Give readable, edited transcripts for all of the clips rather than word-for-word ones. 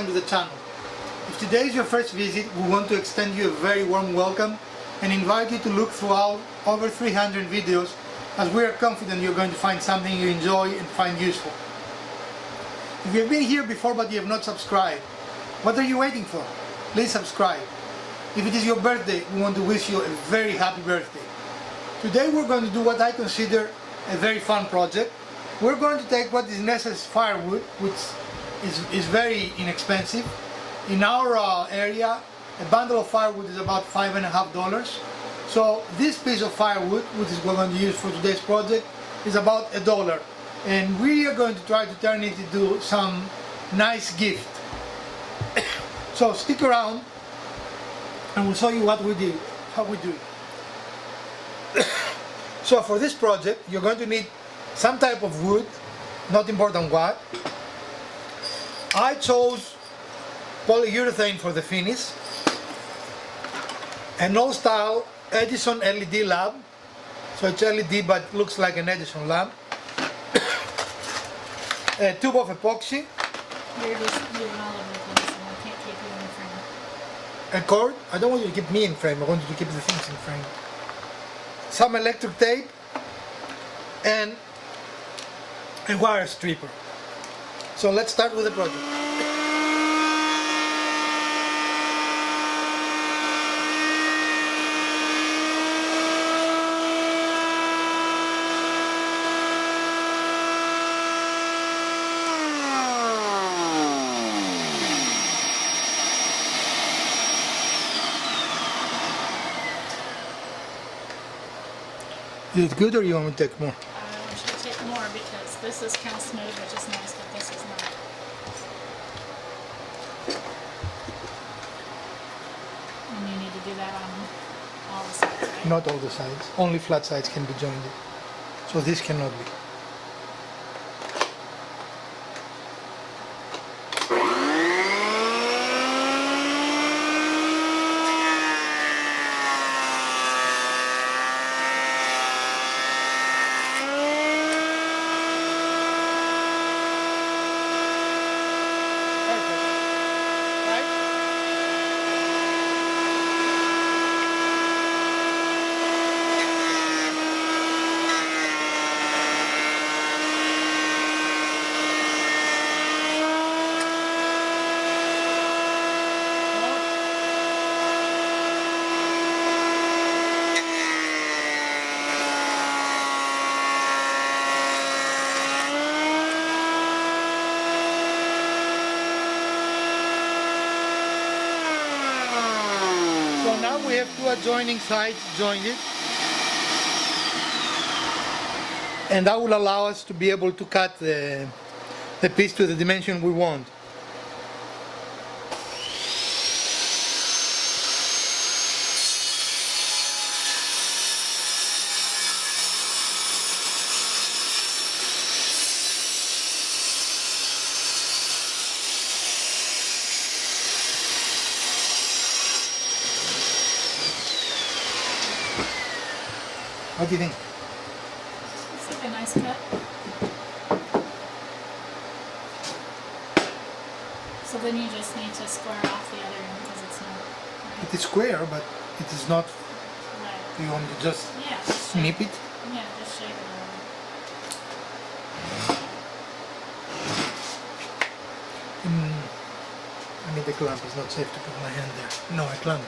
welcome to the channel. If today is your first visit, we want to extend you a very warm welcome and invite you to look throughout over 300 videos, as we are confident you're going to find something you enjoy and find useful. If you have been here before but you have not subscribed, what are you waiting for? Please subscribe. If it is your birthday, we want to wish you a very happy birthday. Today we're going to do what I consider a very fun project. We're going to take what is necessary firewood, which is very inexpensive. In our area, a bundle of firewood is about $5.50. So this piece of firewood, which is what we're going to use for today's project, is about $1. And we are going to try to turn it into some nice gift. So stick around and we'll show you what we do, how we do it. So for this project, you're going to need some type of wood, not important what. I chose polyurethane for the finish, an old style Edison LED lamp, so it's LED but looks like an Edison lamp, a tube of epoxy, You're just moving all over the place and I can't keep you in the frame. a cord. I don't want you to keep me in frame, I want you to keep the things in frame, some electric tape, and a wire stripper. So let's start with the project. Is it good or you want me to take more? I want you to take more because this is kind of smooth, which is nice, but this is not. And you need to do that on all the sides, right? Not all the sides, only flat sides can be joined. So this cannot be. So now we have two adjoining sides joined, and that will allow us to be able to cut the piece to the dimension we want. What do you think? It's like a nice cut. So then you just need to square off the other end because it's not right. It is square, but it is not. Right. You want to just Yeah, just snip shape it? Yeah, just shape it a little. I mean, the clamp is not safe to put my hand there. No, I clamp.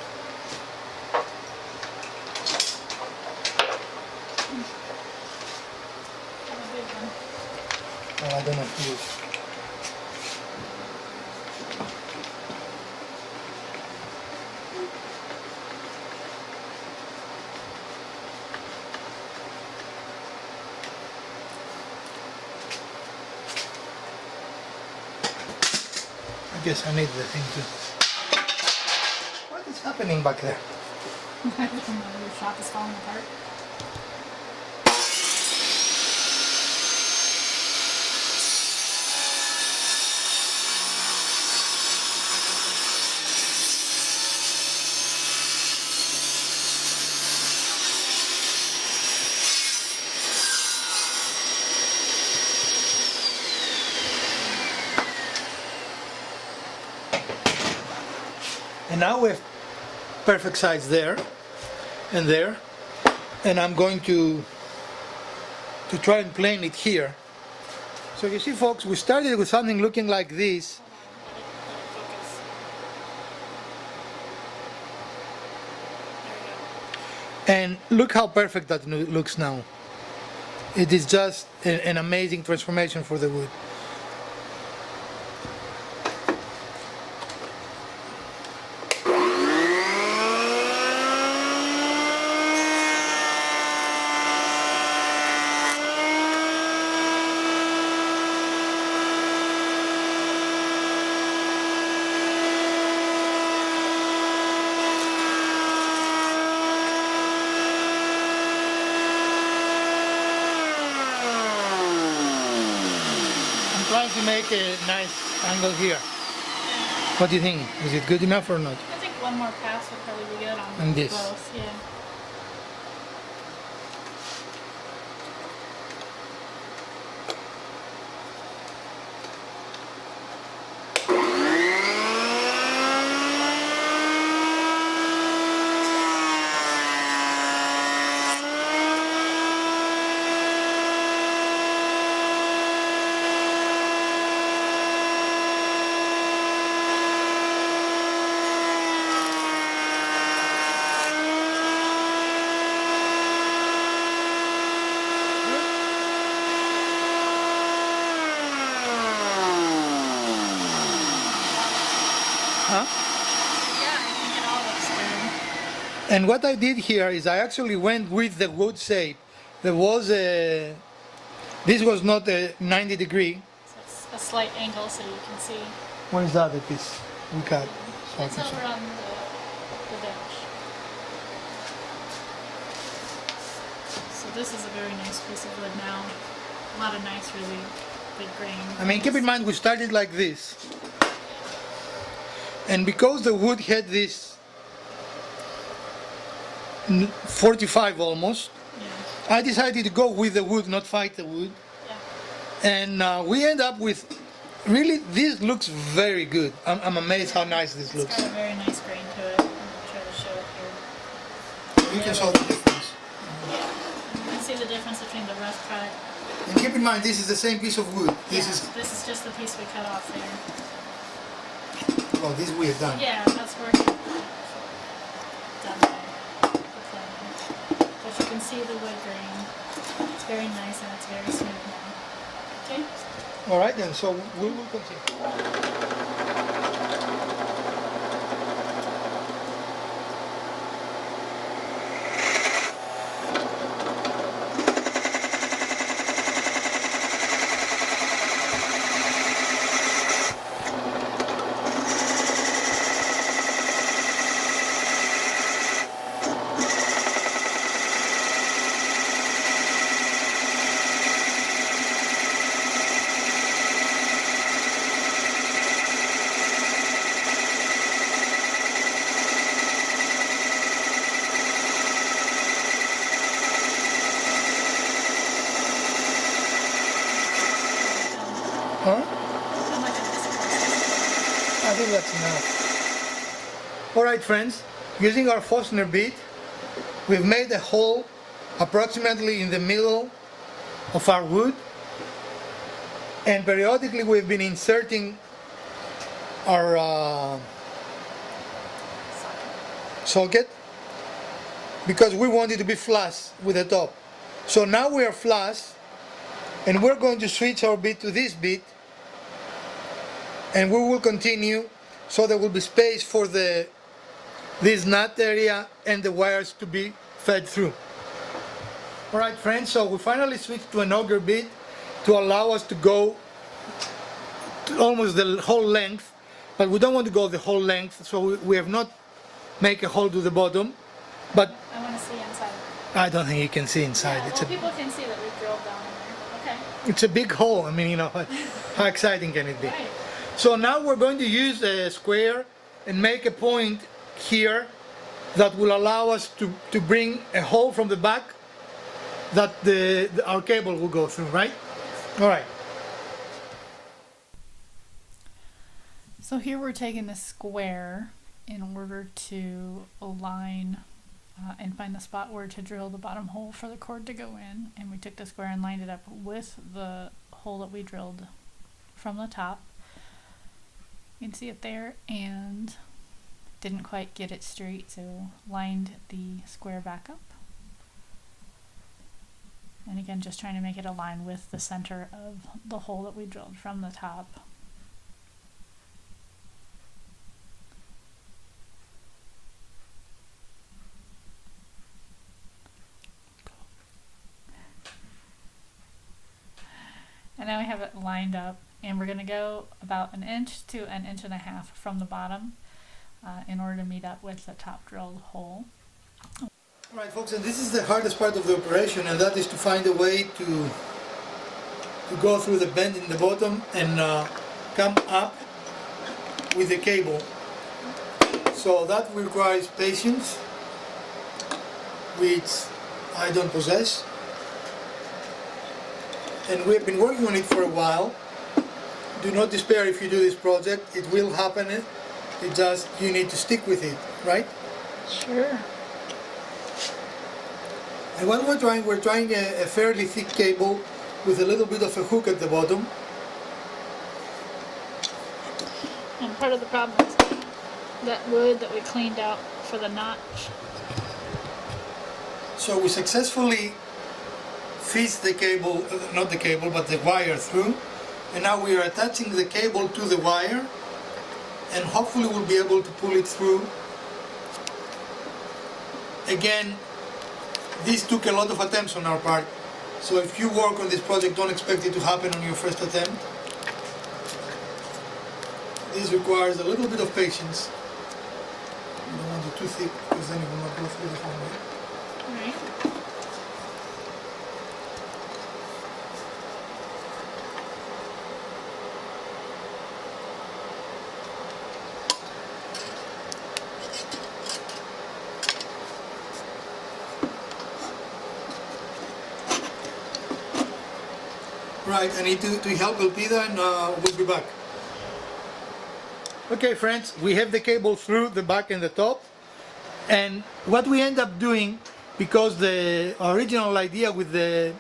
Have a big one. Oh, I don't have to use. I guess I need the thing too. What is happening back there? I don't know, your shop is falling apart. And now we have perfect size there and there. And I'm going to try and plane it here. So you see, folks, we started with something looking like this. And look how perfect that looks now. It is just an amazing transformation for the wood. Trying to make a nice angle here. What do you think? Is it good enough or not? I think one more pass would probably be good on And this. both. Yeah. Huh? Yeah, I think it all looks good. And what I did here is I actually went with the wood shape. There was a, this was not a 90 degree. So it's a slight angle so you can see. Where is the other piece we cut? So I It's can see. over on the bench. So this is a very nice piece of wood now. A lot of nice, really big grain. I mean, keep in mind we started like this. And because the wood had this 45 almost, Yeah. I decided to go with the wood, not fight the wood. Yeah. And we end up with, really, this looks very good. I'm amazed how nice this It's looks. got a very nice grain to it. I'm going to try to show it here. You can show the difference. You can see the difference between the rough cut. And keep in mind, this is the same piece of wood. This This is just the piece we cut off there. oh, this we have done. Yeah, that's working. Done by the planer. But you can see the wood grain. It's very nice and it's very smooth now. Okay? All right then, so we will continue. Huh? How much of this process? I think that's enough. All right, friends, using our Forstner bit, we've made a hole approximately in the middle of our wood, and periodically we've been inserting our socket because we want it to be flush with the top. So now we are flush, and we're going to switch our bit to this bit, and we will continue, so there will be space for this nut area and the wires to be fed through. Alright friends, so we finally switched to an auger bit to allow us to go to almost the whole length, but we don't want to go the whole length, so we have not make a hole to the bottom, but I want to see inside. I don't think you can see inside. Yeah, well, people can see that we drilled down in there. Okay. It's a big hole. I mean, you know, how exciting can it be? Right. So now we're going to use a square and make a point here that will allow us to bring a hole from the back that our cable will go through, right? All right. So here we're taking a square in order to align and find the spot where to drill the bottom hole for the cord to go in. And we took the square and lined it up with the hole that we drilled from the top. You can see it there, and didn't quite get it straight, so lined the square back up. And again, just trying to make it align with the center of the hole that we drilled from the top. And now we have it lined up, and we're going to go about 1 inch to 1.5 inches from the bottom in order to meet up with the top drilled hole. Alright folks, and this is the hardest part of the operation, and that is to find a way to go through the bend in the bottom and come up with the cable. So that requires patience, which I don't possess, and we've been working on it for a while. Do not despair if you do this project, it will happen. It just, you need to stick with it, right? Sure. And what we're trying a fairly thick cable with a little bit of a hook at the bottom. And part of the problem is that wood that we cleaned out for the notch. So we successfully fixed the cable, not the cable, but the wire through. And now we are attaching the cable to the wire, and hopefully we'll be able to pull it through. Again, this took a lot of attempts on our part, so if you work on this project, don't expect it to happen on your first attempt. This requires a little bit of patience. You don't want it too thick, because then it will not go through the whole way. Right. Right, I need to help Elpida, and we'll be back. Okay friends, we have the cable through the back and the top, and what we end up doing, because the original idea with the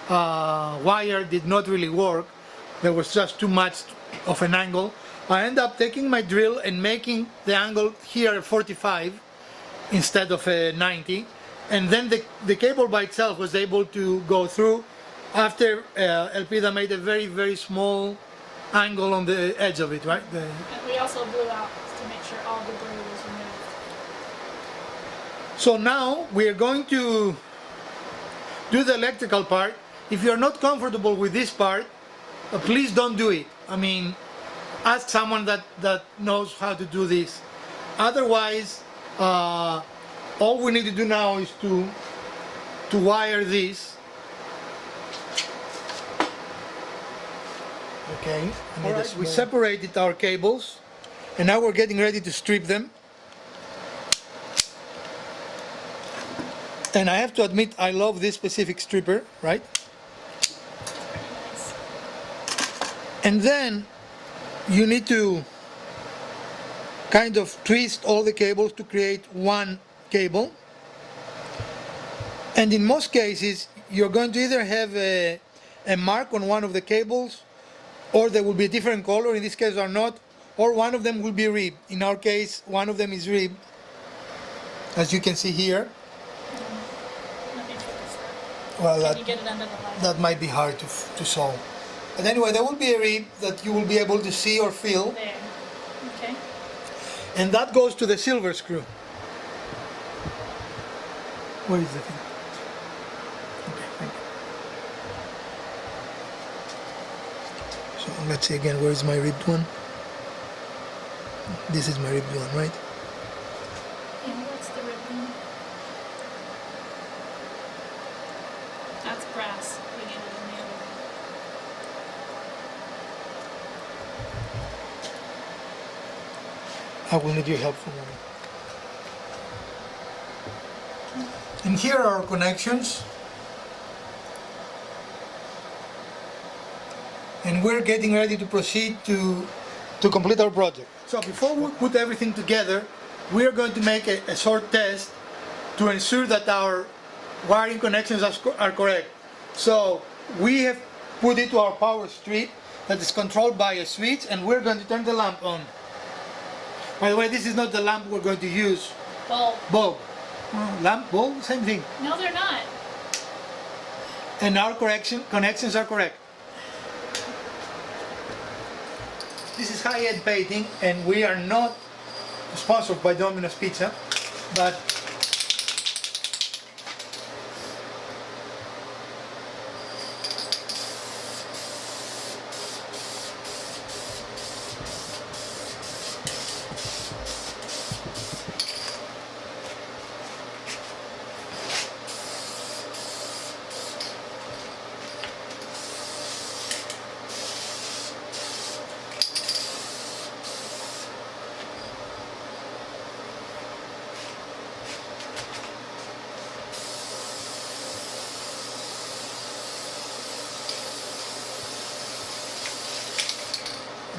wire did not really work, there was just too much of an angle, I end up taking my drill and making the angle here 45 instead of 90, and then the cable by itself was able to go through after Elpida made a very, very small angle on the edge of it, right? And we also blew out to make sure all debris was removed. So now we are going to do the electrical part. If you're not comfortable with this part, please don't do it. I mean, ask someone that knows how to do this. Otherwise, all we need to do now is to wire this. Okay, right, we separated our cables, and now we're getting ready to strip them. And I have to admit, I love this specific stripper, right? Nice. And then you need to kind of twist all the cables to create one cable. And in most cases, you're going to either have a mark on one of the cables, or there will be a different color, in this case or not, or one of them will be ribbed. In our case, one of them is ribbed, as you can see here. Let me focus that. Well, Can you get it under the light? that might be hard to solve. But anyway, there will be a rib that you will be able to see or feel, There. Okay. and that goes to the silver screw. Where is the thing? Okay, thank you. So let's see again, where is my ribbed one? This is my ribbed one, right? Yeah, what's the ribbon? That's brass. We need it in the other one. I will need your help for a moment. And here are our connections. And we're getting ready to proceed to complete our project. So before we put everything together, we are going to make a short test to ensure that our wiring connections are correct. So we have put it to our power strip that is controlled by a switch, and we're going to turn the lamp on. By the way, this is not the lamp we're going to use. Bulb. Lamp, bulb, same thing. No, they're not. And our connections are correct. This is high-end painting, and we are not sponsored by Domino's Pizza, but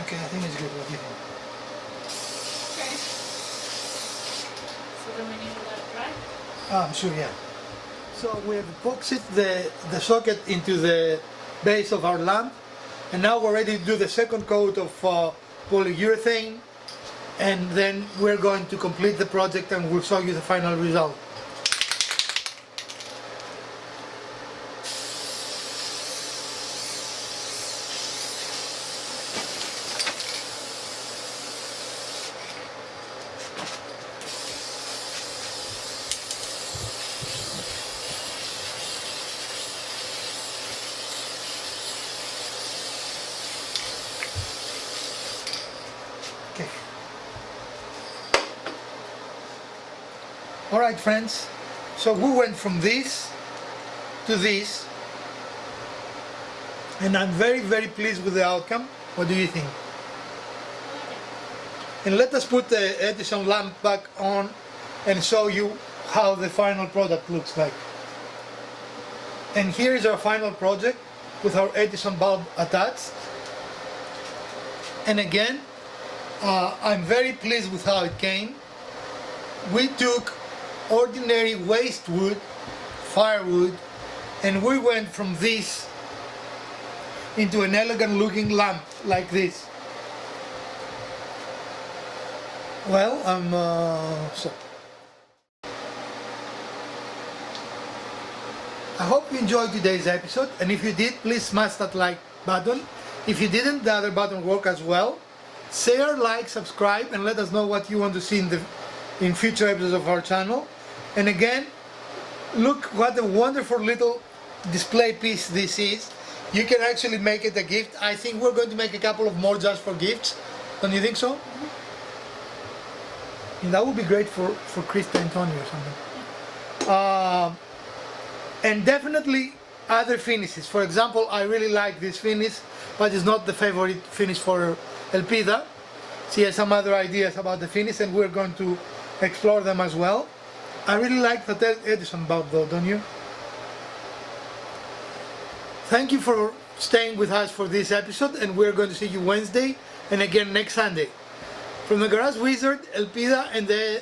okay, I think it's good. What do you think? Okay. So then we need to let it dry? I'm sure, yeah. So we have epoxied the socket into the base of our lamp, and now we're ready to do the second coat of polyurethane, and then we're going to complete the project and we'll show you the final result. Okay. Alright friends, so we went from this to this, and I'm very pleased with the outcome. What do you think? And let us put the Edison lamp back on and show you how the final product looks like. And here is our final project with our Edison bulb attached. And again, I'm very pleased with how it came. We took ordinary waste wood, firewood, and we went from this into an elegant looking lamp like this. Well, I hope you enjoyed today's episode, and if you did, please smash that like button. If you didn't, the other button worked as well. Share, like, subscribe, and let us know what you want to see in future episodes of our channel. And again, look what a wonderful little display piece this is. You can actually make it a gift. I think we're going to make a couple of more just for gifts. Don't you think so? And that would be great for Krista and Tony or something. And definitely other finishes. For example, I really like this finish, but it's not the favorite finish for Elpida. She has some other ideas about the finish, and we're going to explore them as well. I really like the Edison bulb though, don't you? Thank you for staying with us for this episode, and we're going to see you Wednesday and again next Sunday. From the Garage Wizard, Elpida, and the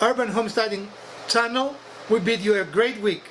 Urban Homesteading channel, we bid you a great week.